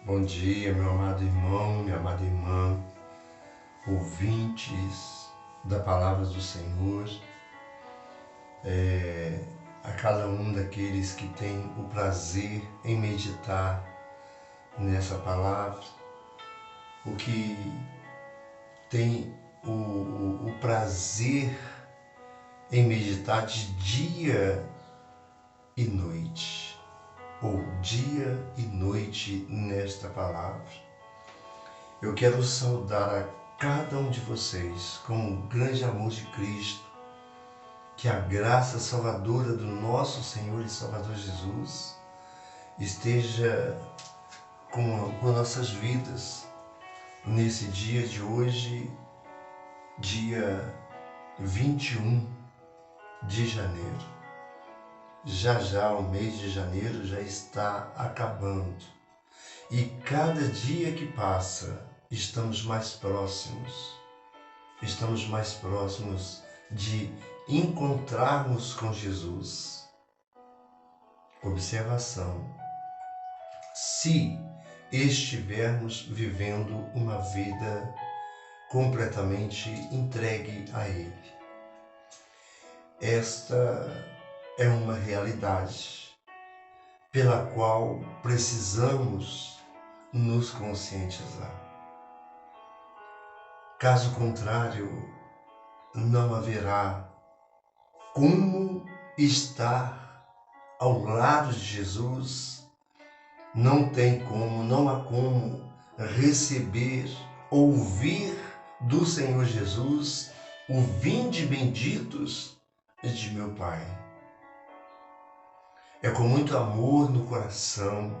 Bom dia, meu amado irmão, minha amada irmã, ouvintes da Palavra do Senhor, a cada um daqueles que tem o prazer em meditar nessa palavra, o que tem o prazer em meditar de dia e noite, ou dia e noite nesta palavra. Eu quero saudar a cada um de vocês com o grande amor de Cristo, que a graça salvadora do nosso Senhor e Salvador Jesus esteja com nossas vidas nesse dia de hoje, dia 21 de janeiro. Já já o mês de janeiro já está acabando e cada dia que passa estamos mais próximos de encontrarmos com Jesus. Observação: se estivermos vivendo uma vida completamente entregue a Ele. Esta é uma realidade pela qual precisamos nos conscientizar. Caso contrário, não haverá como estar ao lado de Jesus, não há como receber, ouvir do Senhor Jesus o vinde benditos de meu Pai. É com muito amor no coração,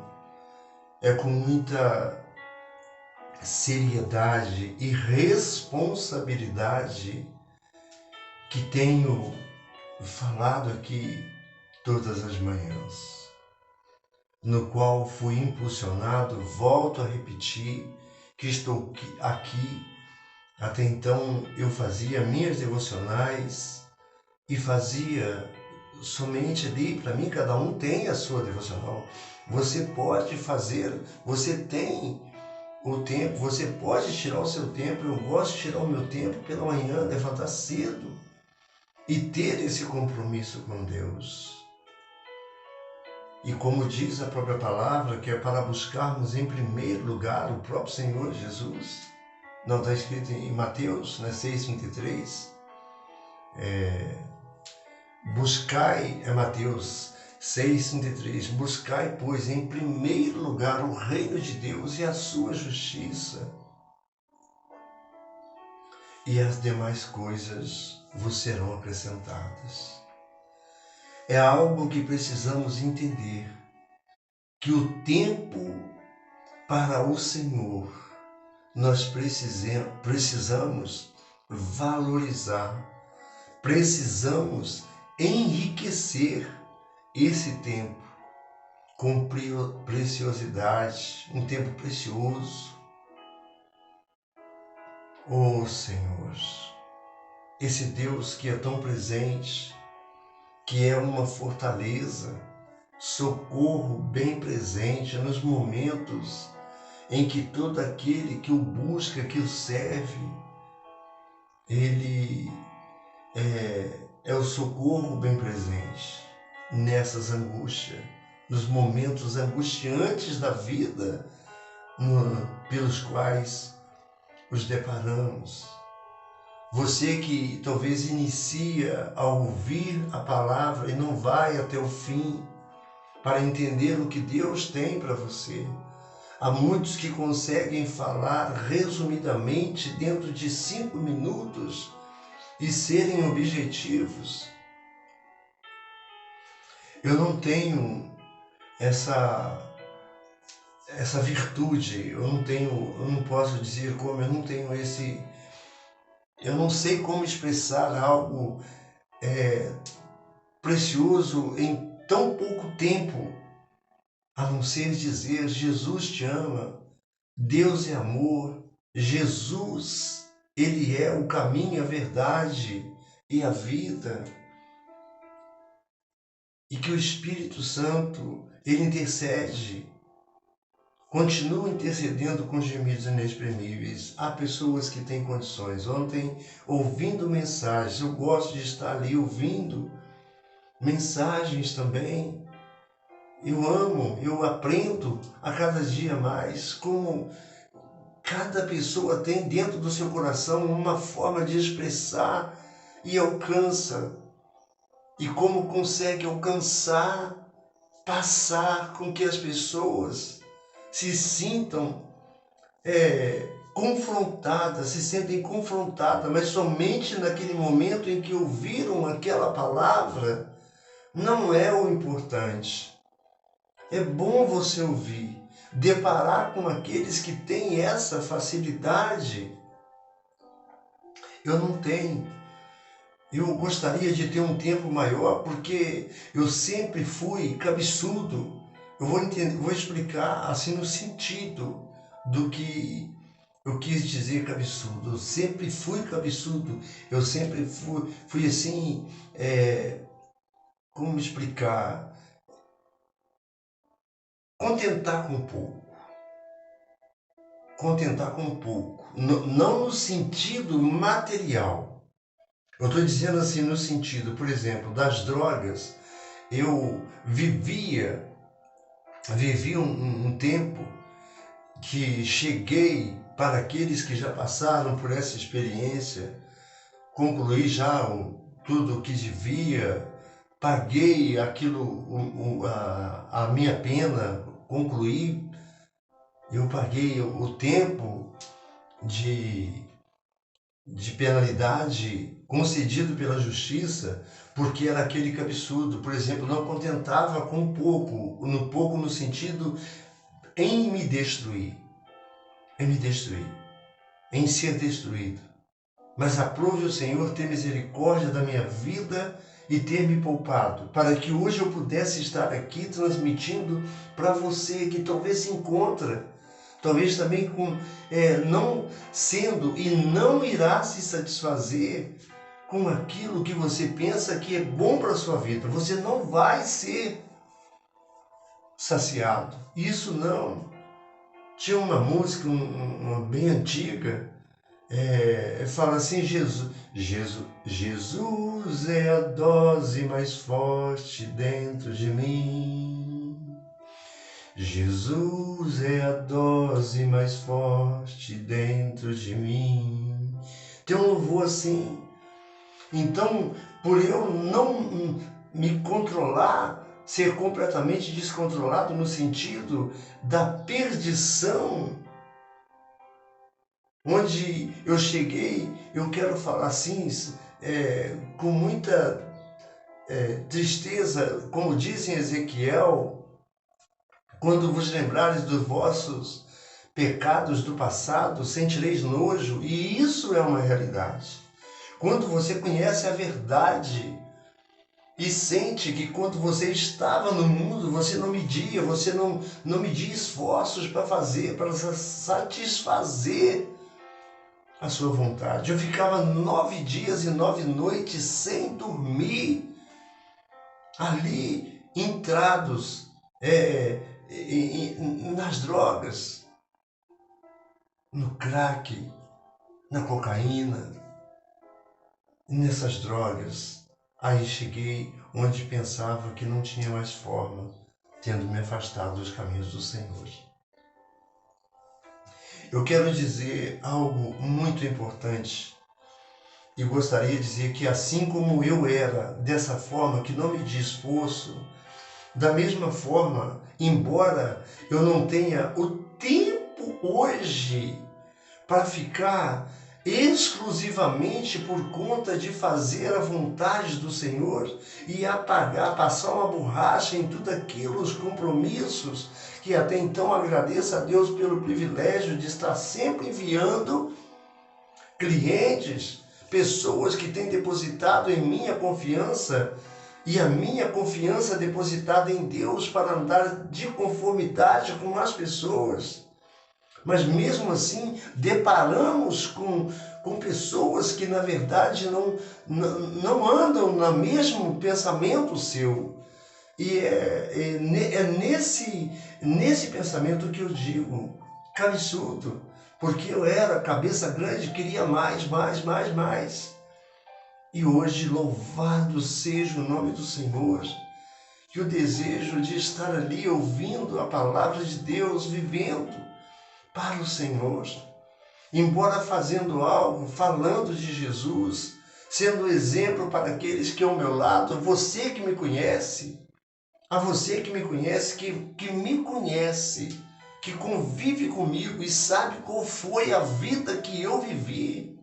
é com muita seriedade e responsabilidade que tenho falado aqui todas as manhãs, no qual fui impulsionado, volto a repetir, que estou aqui. Até então eu fazia minhas devocionais e fazia somente ali, para mim cada um tem a sua devocional. Você pode fazer, você tem o tempo, você pode tirar o seu tempo. Eu gosto de tirar o meu tempo pela manhã, levantar cedo e ter esse compromisso com Deus. E como diz a própria palavra, que é para buscarmos em primeiro lugar o próprio Senhor Jesus. Não está escrito em Mateus 6,33? Buscai, é Mateus 6,33, buscai, pois, em primeiro lugar o reino de Deus e a sua justiça, e as demais coisas vos serão acrescentadas. É algo que precisamos entender, que o tempo para o Senhor nós precisamos valorizar, precisamos enriquecer esse tempo com preciosidade, um tempo precioso. Oh Senhor, esse Deus que é tão presente, que é uma fortaleza, socorro bem presente nos momentos em que todo aquele que o busca, que o serve, ele é o socorro bem presente nessas angústias, nos momentos angustiantes da vida pelos quais os deparamos. Você que talvez inicia a ouvir a palavra e não vai até o fim para entender o que Deus tem para você. Há muitos que conseguem falar resumidamente dentro de 5 minutos e serem objetivos. Eu não tenho essa virtude, eu não posso dizer como, eu não sei como expressar algo precioso em tão pouco tempo, a não ser dizer: Jesus te ama, Deus é amor, Jesus, Ele é o caminho, a verdade e a vida. E que o Espírito Santo, Ele intercede Continua intercedendo com gemidos inexprimíveis. Há pessoas que têm condições. Ontem, ouvindo mensagens, eu gosto de estar ali ouvindo mensagens também. Eu amo, eu aprendo a cada dia mais como cada pessoa tem dentro do seu coração uma forma de expressar e alcança. E como consegue alcançar, passar com que as pessoas se sintam confrontadas, se sentem confrontadas, mas somente naquele momento em que ouviram aquela palavra, não é o importante. É bom você ouvir, deparar com aqueles que têm essa facilidade. Eu não tenho. Eu gostaria de ter um tempo maior, porque eu sempre fui cabeçudo. Eu vou explicar assim no sentido do que eu quis dizer cabeçudo. Eu sempre fui cabeçudo. Eu sempre fui assim, como explicar? Contentar com pouco. Contentar com pouco. Não no sentido material. Eu estou dizendo assim no sentido, por exemplo, das drogas. Eu vivi um tempo que cheguei, para aqueles que já passaram por essa experiência, concluí já tudo o que devia, paguei aquilo, a minha pena, concluí, eu paguei o tempo de penalidade concedido pela justiça, porque era aquele cabeçudo, por exemplo, não contentava com pouco, no sentido em me destruir, em ser destruído. Mas aprove o Senhor ter misericórdia da minha vida e ter me poupado, para que hoje eu pudesse estar aqui transmitindo para você que talvez se encontra, talvez também não sendo e não irá se satisfazer com aquilo que você pensa que é bom para a sua vida. Você não vai ser saciado. Isso não. Tinha uma música, uma bem antiga, fala assim, Jesus é a dose mais forte dentro de mim. Jesus é a dose mais forte dentro de mim. Tem um louvor assim. Então, por eu não me controlar, ser completamente descontrolado no sentido da perdição, onde eu cheguei, eu quero falar assim, com muita tristeza, como diz em Ezequiel, quando vos lembrares dos vossos pecados do passado, sentireis nojo, e isso é uma realidade. Quando você conhece a verdade e sente que quando você estava no mundo, você não media, você não media esforços para fazer, para satisfazer a sua vontade. Eu ficava 9 dias e 9 noites sem dormir, ali entrados nas drogas, no crack, na cocaína, nessas drogas. Aí cheguei onde pensava que não tinha mais forma, tendo me afastado dos caminhos do Senhor. Eu quero dizer algo muito importante e gostaria de dizer que assim como eu era dessa forma, que não media esforço, da mesma forma, embora eu não tenha o tempo hoje para ficar exclusivamente por conta de fazer a vontade do Senhor e apagar, passar uma borracha em tudo aquilo, os compromissos, que até então agradeço a Deus pelo privilégio de estar sempre enviando clientes, pessoas que têm depositado em mim a confiança, e a minha confiança depositada em Deus para andar de conformidade com as pessoas. Mas mesmo assim, deparamos com pessoas que na verdade não andam no mesmo pensamento seu. E é nesse pensamento que eu digo, cabeçudo, porque eu era cabeça grande, queria mais, mais, mais, mais. E hoje, louvado seja o nome do Senhor, que o desejo de estar ali ouvindo a palavra de Deus, vivendo para o Senhor, embora fazendo algo, falando de Jesus, sendo exemplo para aqueles que ao meu lado, você que me conhece, a você que me conhece, que me conhece, que convive comigo e sabe qual foi a vida que eu vivi.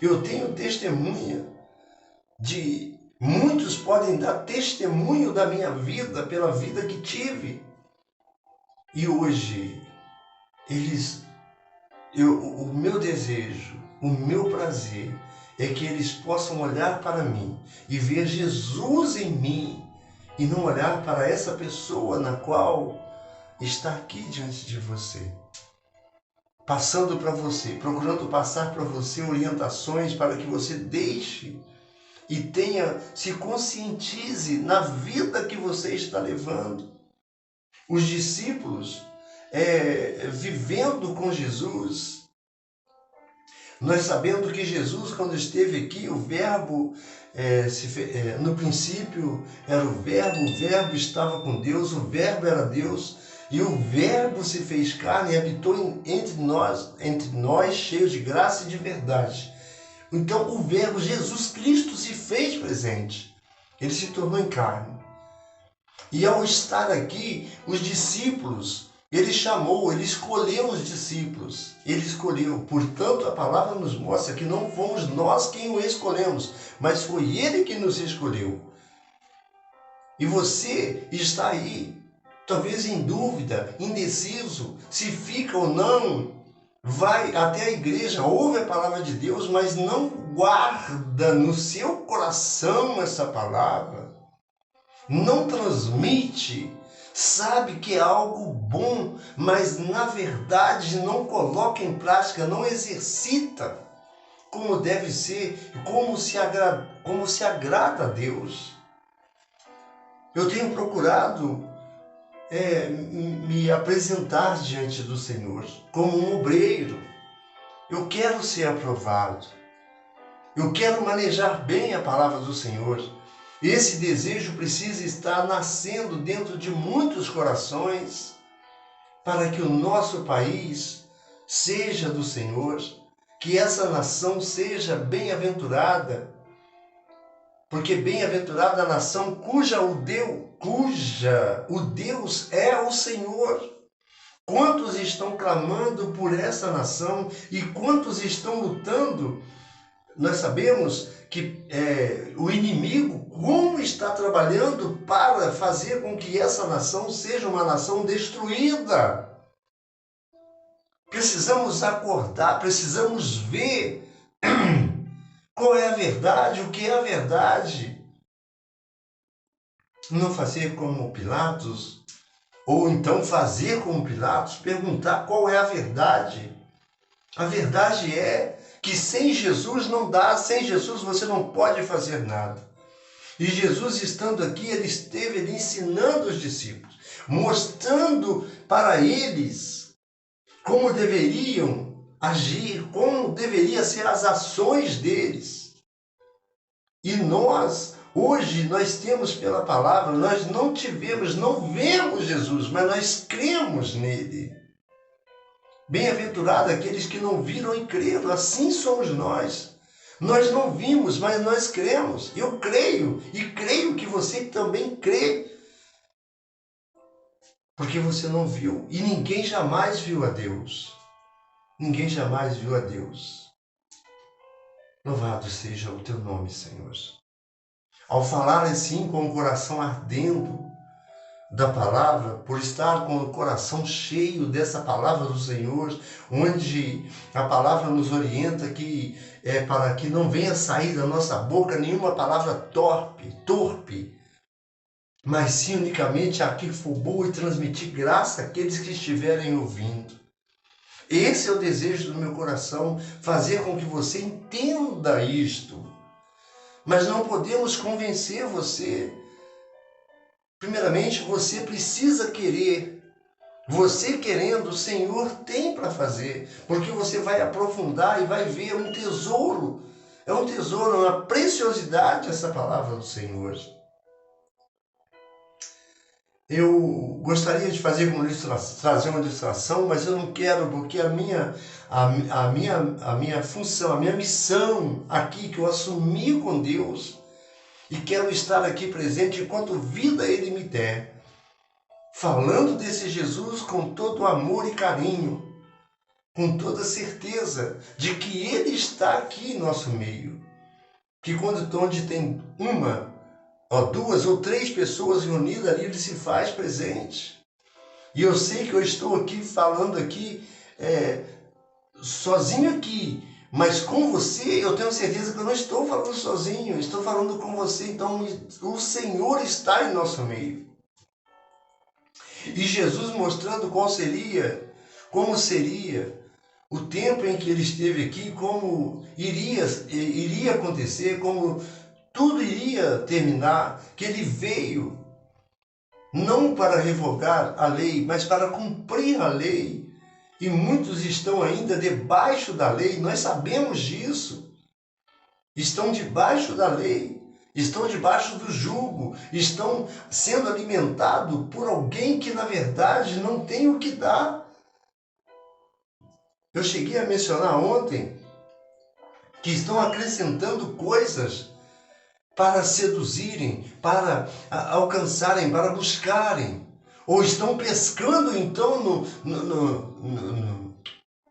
Eu tenho testemunha de muitos podem dar testemunho da minha vida pela vida que tive. E hoje, o meu desejo, o meu prazer é que eles possam olhar para mim e ver Jesus em mim e não olhar para essa pessoa na qual está aqui diante de você, passando para você, procurando passar para você orientações para que você deixe e se conscientize na vida que você está levando. Os discípulos, vivendo com Jesus, nós sabemos que Jesus, quando esteve aqui, o Verbo, no princípio era o Verbo estava com Deus, o Verbo era Deus, e o Verbo se fez carne e habitou entre nós, cheio de graça e de verdade. Então o Verbo, Jesus Cristo, se fez presente. Ele se tornou em carne. E ao estar aqui, os discípulos, ele escolheu os discípulos. Ele escolheu. Portanto, a palavra nos mostra que não fomos nós quem o escolhemos, mas foi ele que nos escolheu. E você está aí, talvez em dúvida, indeciso, se fica ou não. Vai até a igreja, ouve a palavra de Deus, mas não guarda no seu coração essa palavra. Não transmite, sabe que é algo bom, mas na verdade não coloca em prática, não exercita como deve ser, como se agrada a Deus. Eu tenho procurado me apresentar diante do Senhor como um obreiro. Eu quero ser aprovado. Eu quero manejar bem a palavra do Senhor. Esse desejo precisa estar nascendo dentro de muitos corações para que o nosso país seja do Senhor, que essa nação seja bem-aventurada, porque bem-aventurada a nação cuja o Deus é o Senhor. Quantos estão clamando por essa nação e quantos estão lutando? Nós sabemos que o inimigo, como está trabalhando para fazer com que essa nação seja uma nação destruída. Precisamos acordar, precisamos ver qual é a verdade, o que é a verdade. Não fazer como Pilatos, ou então fazer como Pilatos, perguntar qual é a verdade. A verdade é que sem Jesus não dá, sem Jesus você não pode fazer nada. E Jesus, estando aqui, ele esteve ensinando os discípulos, mostrando para eles como deveriam agir, como deveriam ser as ações deles. E hoje, nós temos pela palavra, nós não vemos Jesus, mas nós cremos nele. Bem-aventurado aqueles que não viram e creram, assim somos nós. Nós não vimos, mas nós cremos. Eu creio, e creio que você também crê. Porque você não viu, e ninguém jamais viu a Deus. Ninguém jamais viu a Deus. Louvado seja o teu nome, Senhor. Ao falar assim com o coração ardendo da palavra, por estar com o coração cheio dessa palavra do Senhor, onde a palavra nos orienta que para que não venha sair da nossa boca nenhuma palavra torpe, mas sim unicamente a que for boa e transmitir graça àqueles que estiverem ouvindo. Esse é o desejo do meu coração, fazer com que você entenda isto. Mas não podemos convencer você. Primeiramente, você precisa querer. Você querendo, o Senhor tem para fazer, porque você vai aprofundar e vai ver um tesouro. É um tesouro, uma preciosidade essa palavra do Senhor. Eu gostaria de fazer trazer uma ilustração, mas eu não quero, porque a minha função, a minha missão aqui que eu assumi com Deus e quero estar aqui presente enquanto vida Ele me der, falando desse Jesus com todo amor e carinho, com toda certeza de que Ele está aqui em nosso meio. Que onde tem duas ou três pessoas reunidas ali, Ele se faz presente. E eu sei que eu estou aqui falando aqui, sozinho aqui, mas com você eu tenho certeza que eu não estou falando sozinho, estou falando com você. Então o Senhor está em nosso meio. E Jesus mostrando como seria o tempo em que ele esteve aqui, como iria acontecer, como tudo iria terminar, que ele veio não para revogar a lei, mas para cumprir a lei. E muitos estão ainda debaixo da lei, nós sabemos disso. Estão debaixo da lei, estão debaixo do jugo, estão sendo alimentados por alguém que na verdade não tem o que dar. Eu cheguei a mencionar ontem que estão acrescentando coisas para seduzirem, para alcançarem, para buscarem. Ou estão pescando então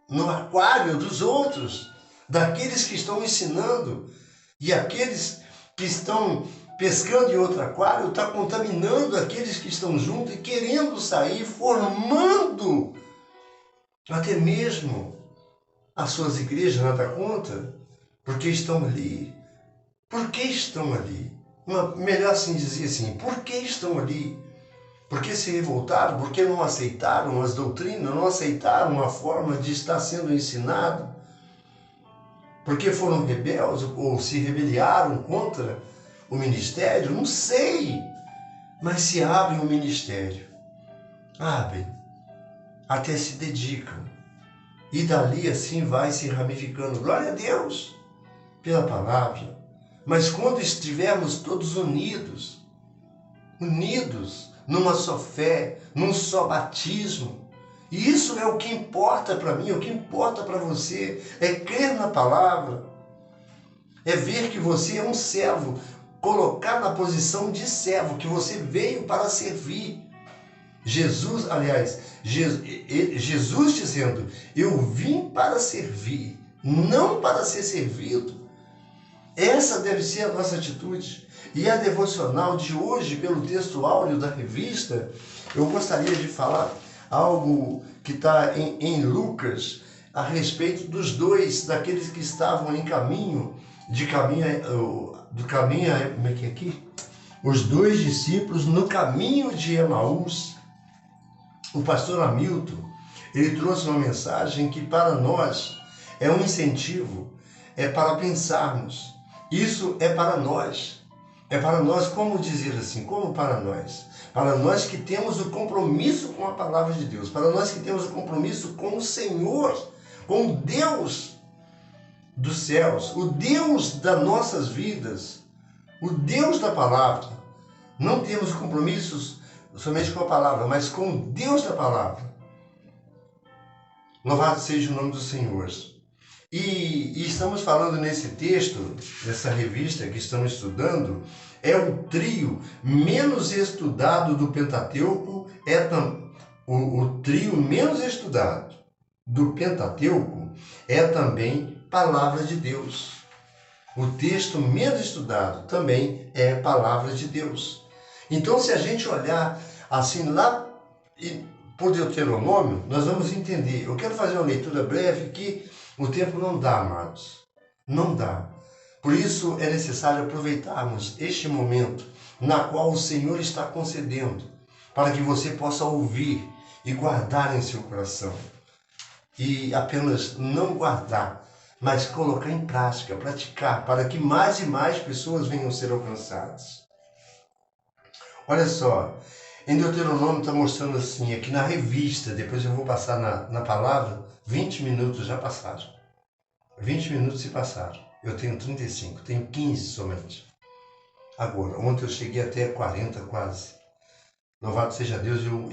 no aquário dos outros, daqueles que estão ensinando. E aqueles que estão pescando em outro aquário estão contaminando aqueles que estão juntos e querendo sair, formando até mesmo as suas igrejas, nada contra, porque estão ali. Por que estão ali? Melhor assim dizer assim, por que estão ali? Porque se revoltaram, porque não aceitaram as doutrinas, não aceitaram a forma de estar sendo ensinado, porque foram rebeldes ou se rebeliaram contra o ministério, não sei. Mas se abrem o ministério, abrem, até se dedicam. E dali assim vai se ramificando. Glória a Deus pela palavra. Mas quando estivermos todos unidos numa só fé, num só batismo, e isso é o que importa para mim, o que importa para você, é crer na palavra, é ver que você é um servo, colocar na posição de servo, que você veio para servir. Jesus dizendo, eu vim para servir, não para ser servido. Essa deve ser a nossa atitude. E a devocional de hoje, pelo texto áureo da revista, eu gostaria de falar algo que está em Lucas, a respeito dos dois, daqueles que estavam em caminho, como é que é aqui? Os dois discípulos no caminho de Emaús. O pastor Hamilton, ele trouxe uma mensagem que para nós é um incentivo, é para pensarmos. Isso é para nós. É para nós, como dizer assim, como para nós? Para nós que temos o compromisso com a palavra de Deus, para nós que temos o compromisso com o Senhor, com o Deus dos céus, o Deus das nossas vidas, o Deus da palavra. Não temos compromissos somente com a palavra, mas com o Deus da palavra. Louvado seja o nome do Senhor. E estamos falando nesse texto, dessa revista que estamos estudando, é o trio menos estudado do Pentateuco, o trio menos estudado do Pentateuco é também Palavra de Deus. O texto menos estudado também é Palavra de Deus. Então, se a gente olhar assim lá por Deuteronômio, nós vamos entender. Eu quero fazer uma leitura breve que o tempo não dá, amados. Não dá. Por isso é necessário aproveitarmos este momento na qual o Senhor está concedendo, para que você possa ouvir e guardar em seu coração. E apenas não guardar, mas colocar em prática, praticar, para que mais e mais pessoas venham a ser alcançadas. Olha só, em Deuteronômio está mostrando assim, aqui na revista, depois eu vou passar na palavra, 20 minutos já passaram. 20 minutos se passaram. Eu tenho 35, tenho 15 somente. Agora, ontem eu cheguei até 40 quase. Louvado seja Deus, e o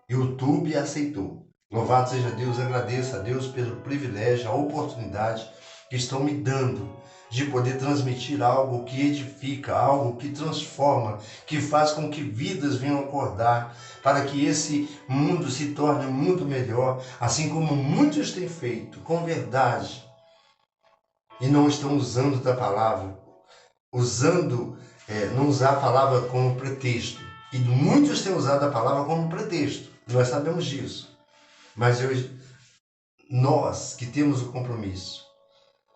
YouTube aceitou. Louvado seja Deus, agradeço a Deus pelo privilégio, a oportunidade que estão me dando de poder transmitir algo que edifica, algo que transforma, que faz com que vidas venham acordar, para que esse mundo se torne um mundo melhor, assim como muitos têm feito, com verdade, e não estão usando da palavra, não usar a palavra como pretexto. E muitos têm usado a palavra como pretexto, nós sabemos disso. Mas nós que temos o compromisso,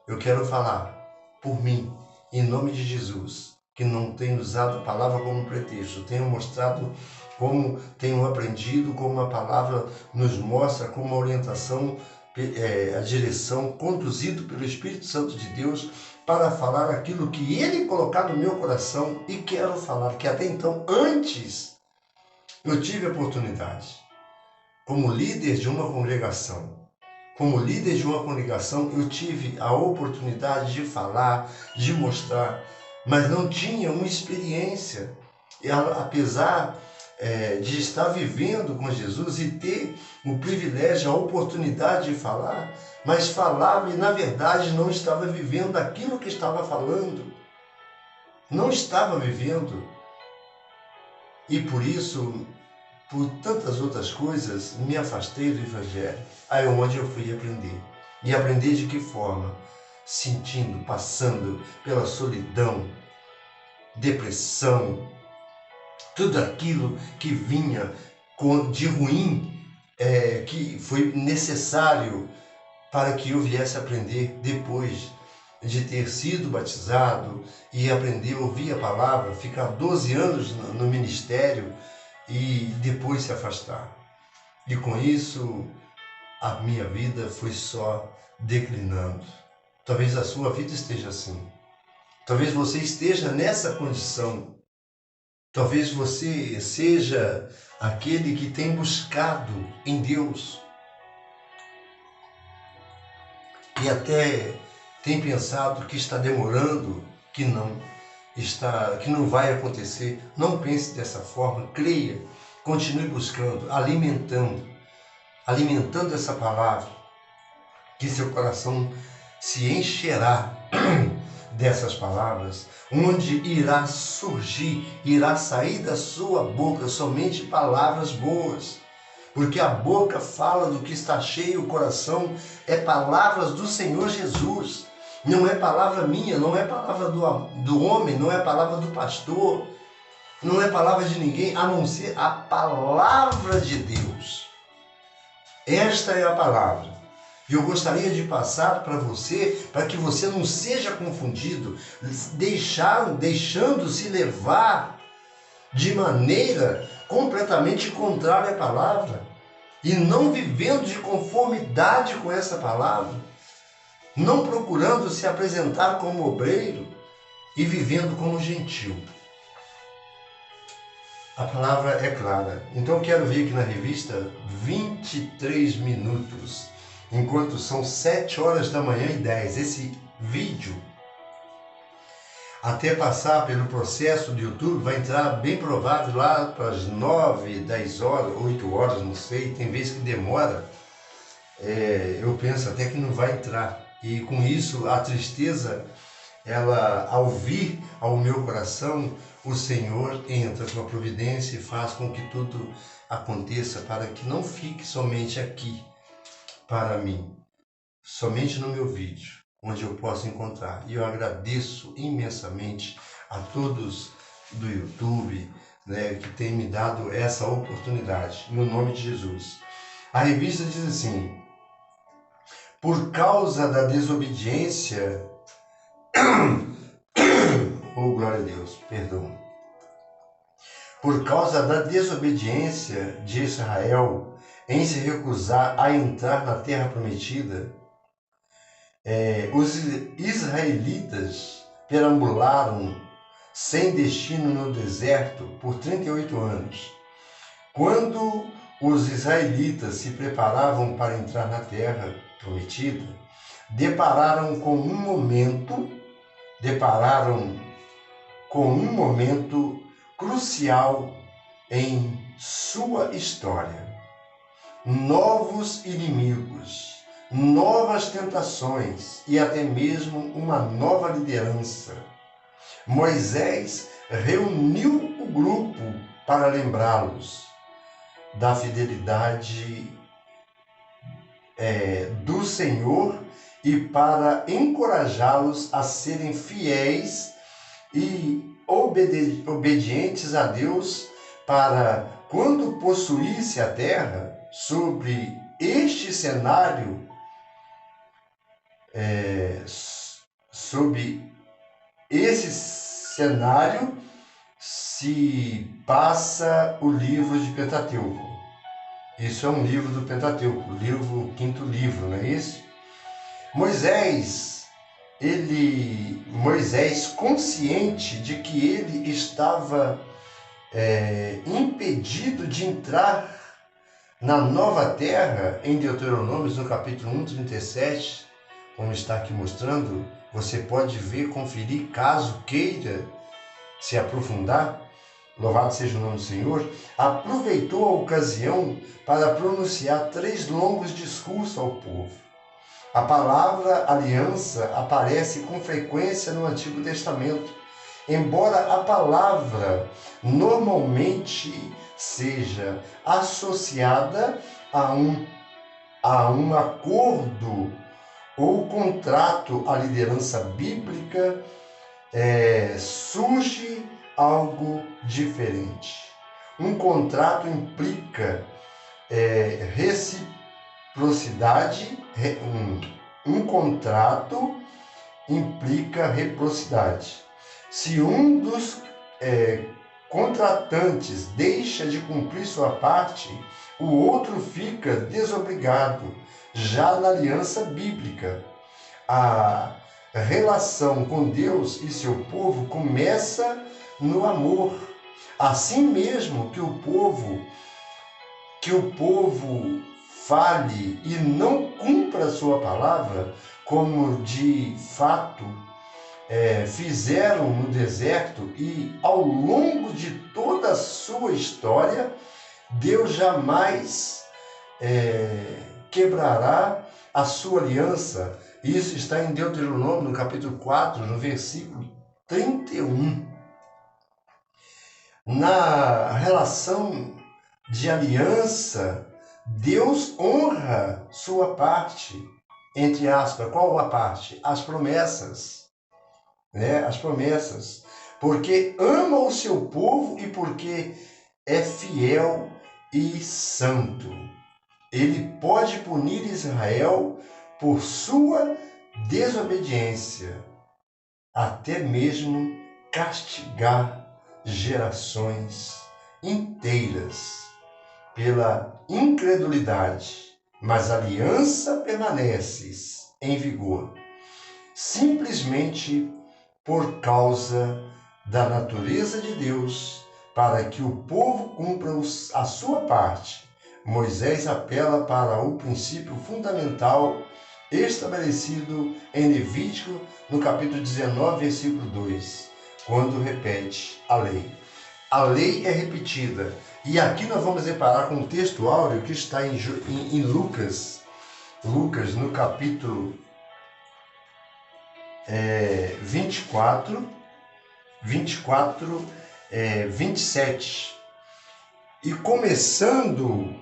eu quero falar por mim, em nome de Jesus, que não tenho usado a palavra como pretexto, tenho mostrado como tenho aprendido, como a palavra nos mostra, como uma orientação, a direção, conduzido pelo Espírito Santo de Deus, para falar aquilo que Ele colocar no meu coração, e quero falar que até então, antes, eu tive a oportunidade, como líder de uma congregação, eu tive a oportunidade de falar, de mostrar, mas não tinha uma experiência. E apesar de estar vivendo com Jesus e ter o privilégio, a oportunidade de falar, mas falava e na verdade não estava vivendo aquilo que estava falando. Não estava vivendo. E por isso, por tantas outras coisas, me afastei do Evangelho. Aí é onde eu fui aprender. E aprender de que forma? Sentindo, passando pela solidão, depressão, tudo aquilo que vinha de ruim, que foi necessário para que eu viesse aprender depois de ter sido batizado e aprender a ouvir a palavra, ficar 12 anos no ministério e depois se afastar. E com isso, a minha vida foi só declinando. Talvez a sua vida esteja assim. Talvez você esteja nessa condição. Talvez você seja aquele que tem buscado em Deus e até tem pensado que está demorando, que não vai acontecer. Não pense dessa forma, creia, continue buscando, alimentando essa palavra, que seu coração se encherá dessas palavras, onde irá sair da sua boca somente palavras boas, porque a boca fala do que está cheio, o coração é palavras do Senhor Jesus, não é palavra minha, não é palavra do homem, não é palavra do pastor, não é palavra de ninguém, a não ser a palavra de Deus. Esta é a palavra. E eu gostaria de passar para você, para que você não seja confundido, deixando-se levar de maneira completamente contrária à palavra, e não vivendo de conformidade com essa palavra, não procurando se apresentar como obreiro e vivendo como gentil. A palavra é clara. Então eu quero ver aqui na revista 23 minutos, enquanto são 7 horas da manhã e 10. Esse vídeo, até passar pelo processo do YouTube, vai entrar bem provável lá para as 9, 10 horas, 8 horas, não sei, tem vezes que demora. Eu penso até que não vai entrar. E com isso, a tristeza, ela, ao vir ao meu coração, o Senhor entra com a providência e faz com que tudo aconteça para que não fique somente aqui para mim, somente no meu vídeo, onde eu posso encontrar. E eu agradeço imensamente a todos do YouTube, que têm me dado essa oportunidade, no nome de Jesus. A revista diz assim: por causa da desobediência... Oh, glória a Deus, perdão. Por causa da desobediência de Israel em se recusar a entrar na terra prometida, os israelitas perambularam sem destino no deserto por 38 anos. Quando os israelitas se preparavam para entrar na terra prometida, depararam com um momento crucial em sua história. Novos inimigos, novas tentações e até mesmo uma nova liderança. Moisés reuniu o grupo para lembrá-los da fidelidade do Senhor e para encorajá-los a serem fiéis e obedientes a Deus para, quando possuísse a terra, sobre este cenário, sob esse cenário se passa o livro de Pentateuco. Isso é um livro do Pentateuco, o quinto livro, não é isso? Moisés, consciente de que ele estava impedido de entrar na nova terra, em Deuteronômio, no capítulo 1, 37, como está aqui mostrando, você pode ver, conferir, caso queira se aprofundar, louvado seja o nome do Senhor, aproveitou a ocasião para pronunciar 3 longos discursos ao povo. A palavra aliança aparece com frequência no Antigo Testamento, embora a palavra normalmente seja associada a um acordo ou contrato à liderança bíblica, surge algo diferente. Um contrato implica reciprocidade, um contrato implica reciprocidade. Se um dos contratantes deixa de cumprir sua parte, o outro fica desobrigado. Já na aliança bíblica, a relação com Deus e seu povo começa no amor. Assim mesmo que o povo fale e não cumpra a sua palavra, como de fato fizeram no deserto e ao longo de toda a sua história, Deus jamais quebrará a sua aliança. Isso está em Deuteronômio, no capítulo 4, no versículo 31. Na relação de aliança, Deus honra sua parte, entre aspas. Qual a parte? As promessas. As promessas. Porque ama o seu povo e porque é fiel e santo. Ele pode punir Israel por sua desobediência, até mesmo castigar gerações inteiras pela incredulidade, mas a aliança permanece em vigor, simplesmente por causa da natureza de Deus, para que o povo cumpra a sua parte. Moisés apela para o princípio fundamental estabelecido em Levítico, no capítulo 19, versículo 2, quando repete a lei. A lei é repetida. E aqui nós vamos deparar com um texto áureo que está em Lucas, no capítulo 27. E começando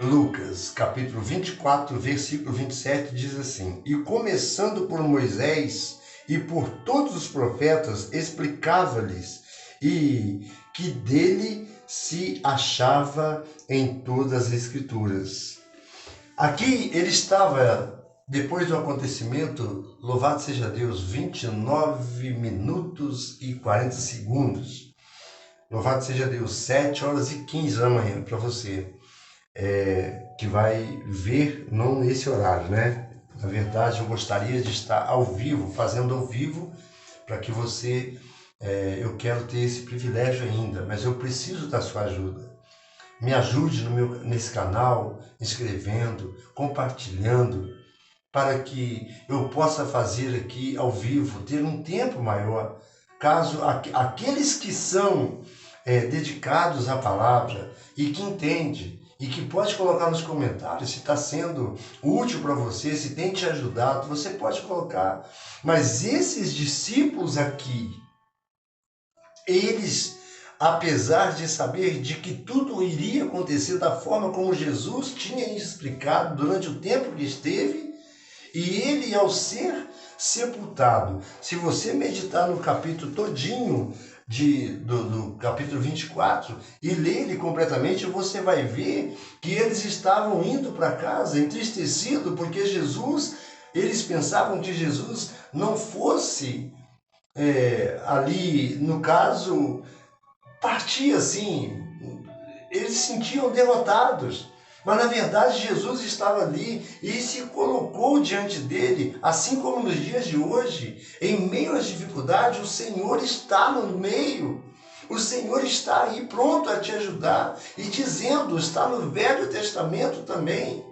Lucas, capítulo 24, versículo 27, diz assim: E começando por Moisés e por todos os profetas, explicava-lhes e que dele se achava em todas as Escrituras. Aqui ele estava, depois do acontecimento, louvado seja Deus, 29 minutos e 40 segundos. Louvado seja Deus, 7 horas e 15 da manhã para você, que vai ver não nesse horário, né? Na verdade, eu gostaria de estar ao vivo, fazendo ao vivo, para que você eu quero ter esse privilégio ainda, mas eu preciso da sua ajuda. Me ajude nesse canal, inscrevendo, compartilhando, para que eu possa fazer aqui ao vivo, ter um tempo maior, caso aqueles que são dedicados à palavra e que entendem, e que pode colocar nos comentários se está sendo útil para você, se tem te ajudado, você pode colocar. Mas esses discípulos aqui, eles, apesar de saber de que tudo iria acontecer da forma como Jesus tinha explicado durante o tempo que esteve, e ele, ao ser sepultado, se você meditar no capítulo todinho do capítulo 24 e ler ele completamente, você vai ver que eles estavam indo para casa entristecidos, porque eles pensavam que Jesus não fosse ali, no caso, partir assim. Eles se sentiam derrotados. Mas, na verdade, Jesus estava ali e se colocou diante dele, assim como nos dias de hoje, em meio às dificuldades, o Senhor está no meio. O Senhor está aí pronto a te ajudar e dizendo, está no Velho Testamento também,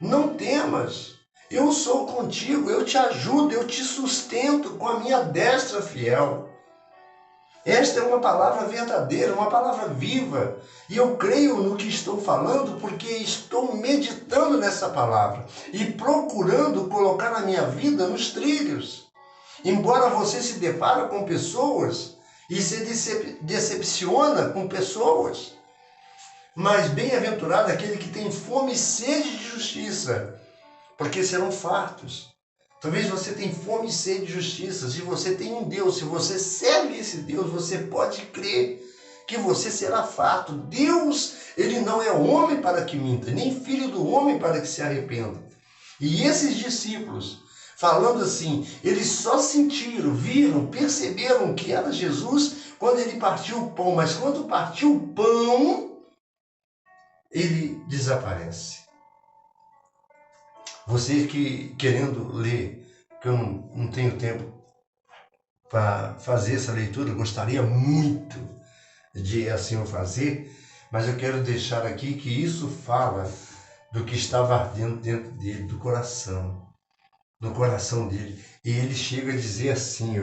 não temas, eu sou contigo, eu te ajudo, eu te sustento com a minha destra fiel. Esta é uma palavra verdadeira, uma palavra viva. E eu creio no que estou falando porque estou meditando nessa palavra e procurando colocar a minha vida nos trilhos. Embora você se depara com pessoas e se decepciona com pessoas, mas bem-aventurado aquele que tem fome e sede de justiça, porque serão fartos. Talvez você tenha fome e sede de justiça. Se você tem um Deus, se você serve esse Deus, você pode crer que você será farto. Deus, ele não é homem para que minta, nem filho do homem para que se arrependa. E esses discípulos, falando assim, eles só sentiram, viram, perceberam que era Jesus quando ele partiu o pão. Mas quando partiu o pão, ele desaparece. Você que querendo ler, que eu não tenho tempo para fazer essa leitura, gostaria muito de assim fazer, mas eu quero deixar aqui que isso fala do que estava ardendo dentro dele, do coração dele. E ele chega a dizer assim,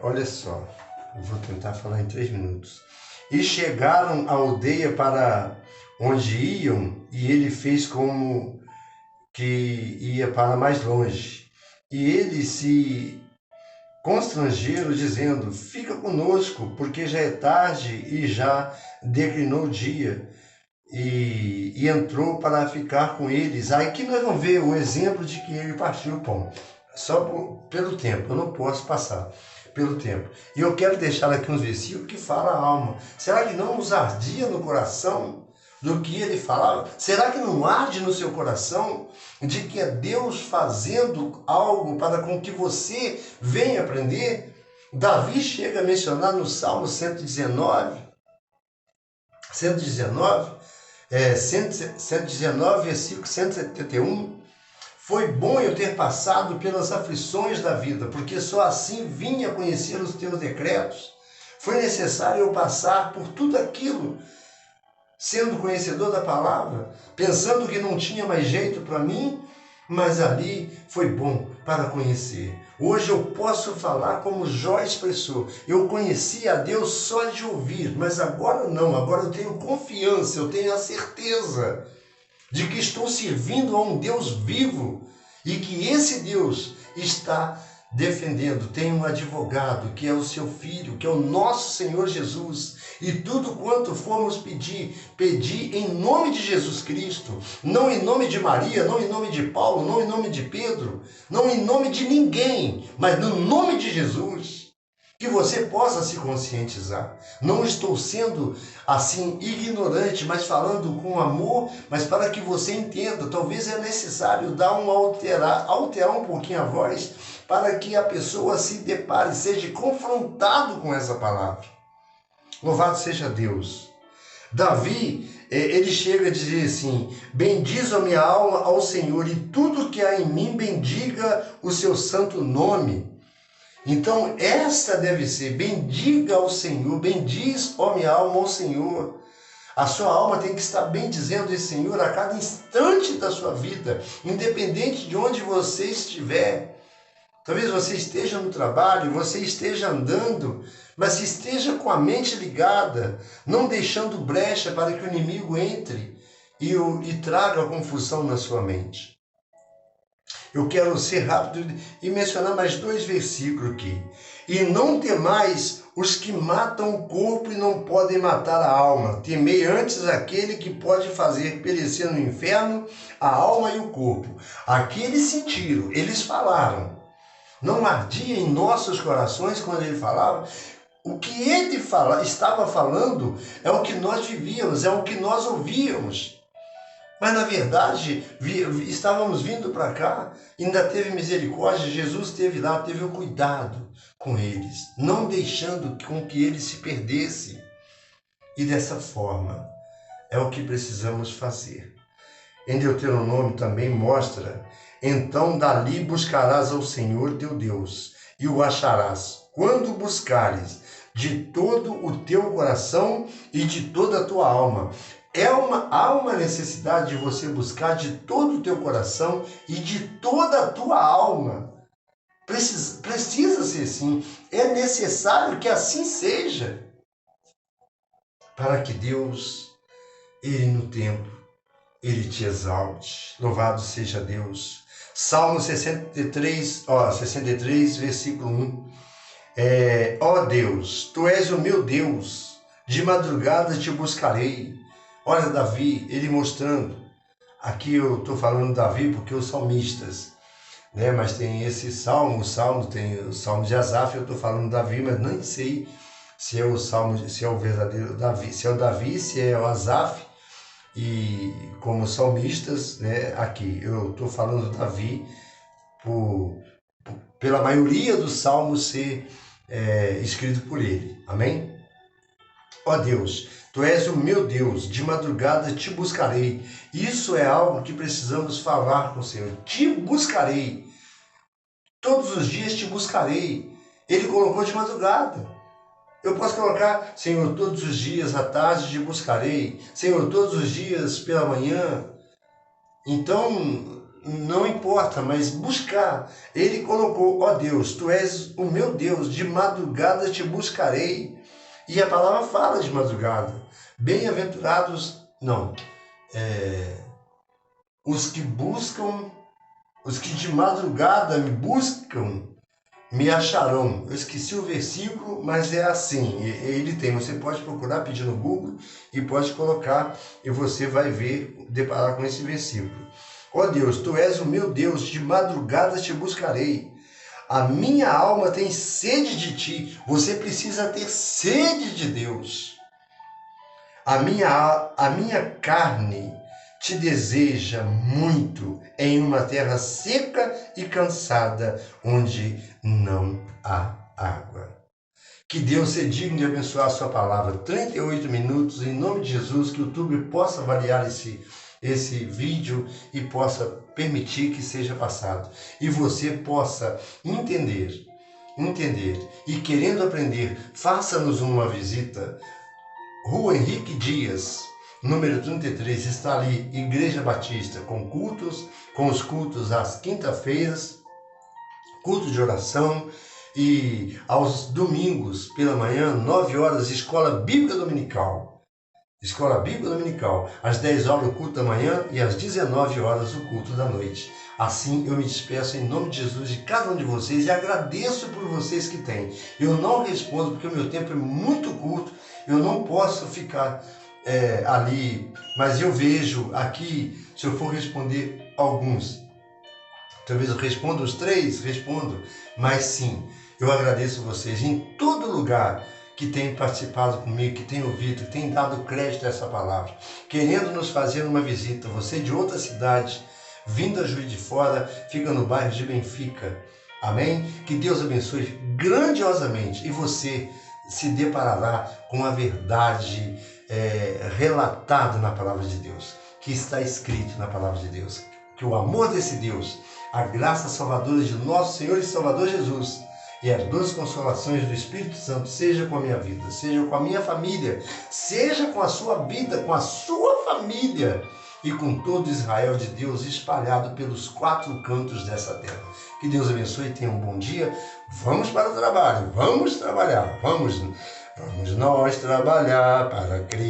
olha só, eu vou tentar falar em 3 minutos. E chegaram à aldeia para onde iam, e ele fez como que ia para mais longe. E eles se constrangeram, dizendo, fica conosco, porque já é tarde e já declinou o dia. E entrou para ficar com eles. Aí que nós vamos ver o exemplo de que ele partiu o pão. Só pelo tempo, eu não posso passar pelo tempo. E eu quero deixar aqui uns versículos que falam a alma. Será que não nos ardia no coração do que ele falava? Será que não arde no seu coração de que é Deus fazendo algo para com que você venha aprender? Davi chega a mencionar no Salmo 119, versículo 171, foi bom eu ter passado pelas aflições da vida, porque só assim vim a conhecer os teus decretos. Foi necessário eu passar por tudo aquilo, sendo conhecedor da palavra, pensando que não tinha mais jeito para mim, mas ali foi bom para conhecer. Hoje eu posso falar como Jó expressou, eu conhecia a Deus só de ouvir, mas agora não, agora eu tenho confiança, eu tenho a certeza de que estou servindo a um Deus vivo e que esse Deus está defendendo. Tem um advogado que é o seu Filho, que é o nosso Senhor Jesus. E tudo quanto formos pedir em nome de Jesus Cristo, não em nome de Maria, não em nome de Paulo, não em nome de Pedro, não em nome de ninguém, mas no nome de Jesus. Que você possa se conscientizar. Não estou sendo assim ignorante, mas falando com amor, mas para que você entenda, talvez é necessário dar alterar um pouquinho a voz, para que a pessoa se depare, seja confrontado com essa palavra. Louvado seja Deus. Davi, ele chega a dizer assim, bendizo a minha alma ao Senhor, e tudo que há em mim bendiga o seu santo nome. Então, esta deve ser: bendiga ao Senhor, bendiz, ó minha alma, ao Senhor. A sua alma tem que estar bendizendo esse Senhor a cada instante da sua vida, independente de onde você estiver. Talvez você esteja no trabalho, você esteja andando, mas esteja com a mente ligada, não deixando brecha para que o inimigo entre e traga confusão na sua mente. Eu quero ser rápido e mencionar mais 2 versículos aqui. E não temais os que matam o corpo e não podem matar a alma. Temei antes aquele que pode fazer perecer no inferno a alma e o corpo. Aqui eles sentiram, eles falaram. Não ardia em nossos corações quando ele falava? O que ele estava falando é o que nós vivíamos, é o que nós ouvíamos. Mas, na verdade, estávamos vindo para cá, ainda teve misericórdia, Jesus esteve lá, teve o cuidado com eles, não deixando com que eles se perdessem. E dessa forma, é o que precisamos fazer. Em Deuteronômio também mostra: então dali buscarás ao Senhor teu Deus, e o acharás, quando o buscares de todo o teu coração e de toda a tua alma. Há uma necessidade de você buscar de todo o teu coração e de toda a tua alma. Precisa ser assim. É necessário que assim seja, para que Deus, Ele no tempo, Ele te exalte. Louvado seja Deus. Salmo 63, versículo 1. Ó Deus, Tu és o meu Deus, de madrugada te buscarei. Olha Davi, ele mostrando. Aqui eu estou falando Davi porque os salmistas, né? Mas tem esse salmo, tem o salmo de Asaf, eu estou falando Davi, mas nem sei se é o salmo, se é o verdadeiro Davi, se é o Davi, se é o Asaf. E como salmistas, né? Aqui eu estou falando Davi pela maioria dos salmos ser escrito por ele. Amém? Ó Deus, Tu és o meu Deus, de madrugada te buscarei. Isso é algo que precisamos falar com o Senhor. Te buscarei. Todos os dias te buscarei. Ele colocou de madrugada. Eu posso colocar: Senhor, todos os dias à tarde te buscarei. Senhor, todos os dias pela manhã. Então, não importa, mas buscar. Ele colocou: ó Deus, Tu és o meu Deus, de madrugada te buscarei. E a palavra fala de madrugada. Bem-aventurados, os que buscam, os que de madrugada me buscam, me acharão. Eu esqueci o versículo, mas é assim. Ele tem, você pode procurar, pedir no Google e pode colocar e você vai ver, deparar com esse versículo. Ó Deus, Tu és o meu Deus, de madrugada te buscarei. A minha alma tem sede de Ti. Você precisa ter sede de Deus. A minha carne te deseja muito em uma terra seca e cansada, onde não há água. Que Deus seja digno de abençoar a sua palavra. 38 minutos, em nome de Jesus, que o YouTube possa avaliar esse vídeo e possa permitir que seja passado. E você possa entender. E querendo aprender, faça-nos uma visita. Rua Henrique Dias, número 33, está ali, Igreja Batista, com os cultos às quinta-feiras, culto de oração, e aos domingos pela manhã, 9 horas, Escola Bíblica Dominical. Escola Bíblica Dominical, às 10 horas o culto da manhã e às 19 horas o culto da noite. Assim eu me despeço em nome de Jesus de cada um de vocês e agradeço por vocês que têm. Eu não respondo porque o meu tempo é muito curto, eu não posso ficar ali, mas eu vejo aqui, se eu for responder alguns, talvez eu responda os 3, mas sim, eu agradeço vocês em todo lugar que tem participado comigo, que tem ouvido, que tem dado crédito a essa palavra, querendo nos fazer uma visita. Você de outra cidade, vindo a Juiz de Fora, fica no bairro de Benfica. Amém? Que Deus abençoe grandiosamente e você se deparará com a verdade relatada na palavra de Deus, que está escrito na palavra de Deus. Que o amor desse Deus, a graça salvadora de nosso Senhor e Salvador Jesus E as doces consolações do Espírito Santo seja com a minha vida, seja com a minha família, seja com a sua vida, com a sua família e com todo Israel de Deus espalhado pelos 4 cantos dessa terra. Que Deus abençoe e tenha um bom dia. Vamos para o trabalho, vamos trabalhar, vamos nós trabalhar para Cristo.